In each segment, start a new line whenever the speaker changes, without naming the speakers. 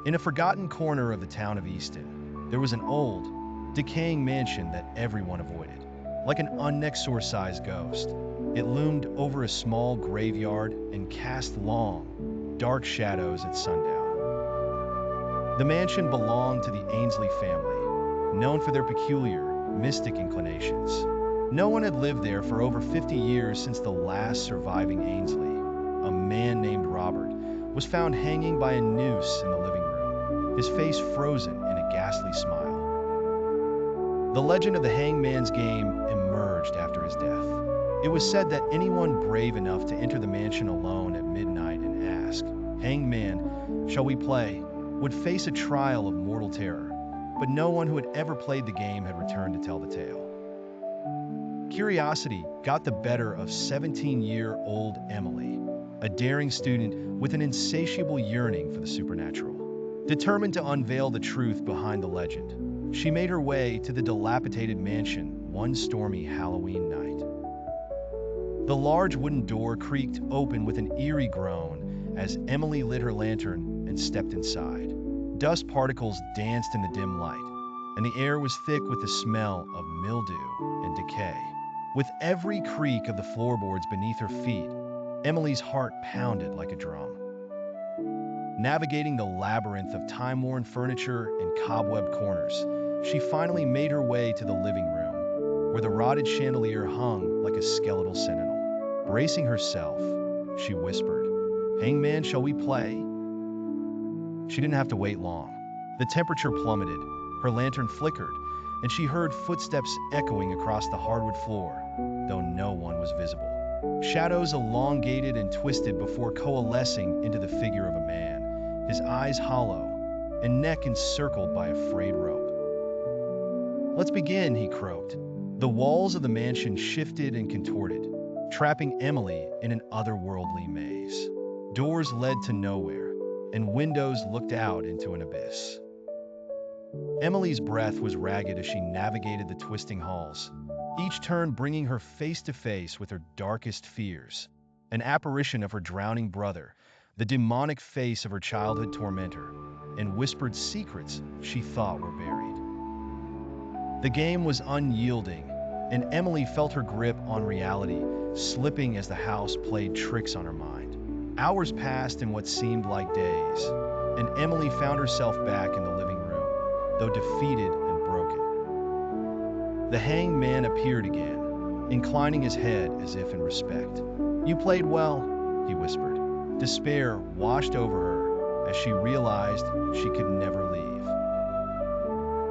In a forgotten corner of the town of Easton, there was an old, decaying mansion that everyone avoided. Like an unexorcised ghost, it loomed over a small graveyard and cast long, dark shadows at sundown. The mansion belonged to the Ainsley family, known for their peculiar, mystic inclinations. No one had lived there for over 50 years since the last surviving Ainsley, a man named Robert, was found hanging by a noose in the living room, his face frozen in a ghastly smile. The legend of the hangman's game emerged after his death. It was said that anyone brave enough to enter the mansion alone at midnight and ask, "Hangman, shall we play?" would face a trial of mortal terror, but no one who had ever played the game had returned to tell the tale. Curiosity got the better of 17-year-old Emily, a daring student with an insatiable yearning for the supernatural. Determined to unveil the truth behind the legend, she made her way to the dilapidated mansion one stormy Halloween night. The large wooden door creaked open with an eerie groan as Emily lit her lantern and stepped inside. Dust particles danced in the dim light, and the air was thick with the smell of mildew and decay. With every creak of the floorboards beneath her feet, Emily's heart pounded like a drum. Navigating the labyrinth of time-worn furniture and cobwebbed corners, she finally made her way to the living room, where the rotted chandelier hung like a skeletal sentinel. Bracing herself, she whispered, "Hangman, shall we play?" She didn't have to wait long. The temperature plummeted, her lantern flickered, and she heard footsteps echoing across the hardwood floor, though no one was visible. Shadows elongated and twisted before coalescing into the figure of a man, his eyes hollow and neck encircled by a frayed rope. "Let's begin," he croaked. The walls of the mansion shifted and contorted, trapping Emily in an otherworldly maze. Doors led to nowhere, and windows looked out into an abyss. Emily's breath was ragged as she navigated the twisting halls, each turn bringing her face to face with her darkest fears, an apparition of her drowning brother, the demonic face of her childhood tormentor, and whispered secrets she thought were buried. The game was unyielding, and Emily felt her grip on reality slipping as the house played tricks on her mind. Hours passed in what seemed like days, and Emily found herself back in the living room, though defeated and broken. The hanged man appeared again, inclining his head as if in respect. "You played well," he whispered. Despair washed over her as she realized she could never leave.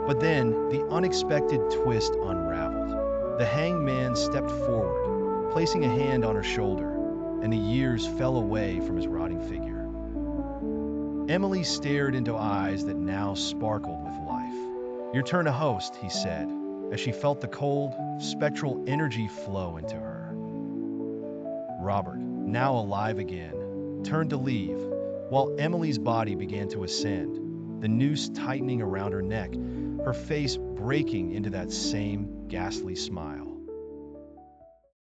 But then, the unexpected twist unraveled. The hanged man stepped forward, placing a hand on her shoulder, and the years fell away from his rotting figure. Emily stared into eyes that now sparkled with life. "Your turn to host," he said, as she felt the cold, spectral energy flow into her. Robert, now alive again, turned to leave, while Emily's body began to ascend, the noose tightening around her neck, her face breaking into that same ghastly smile.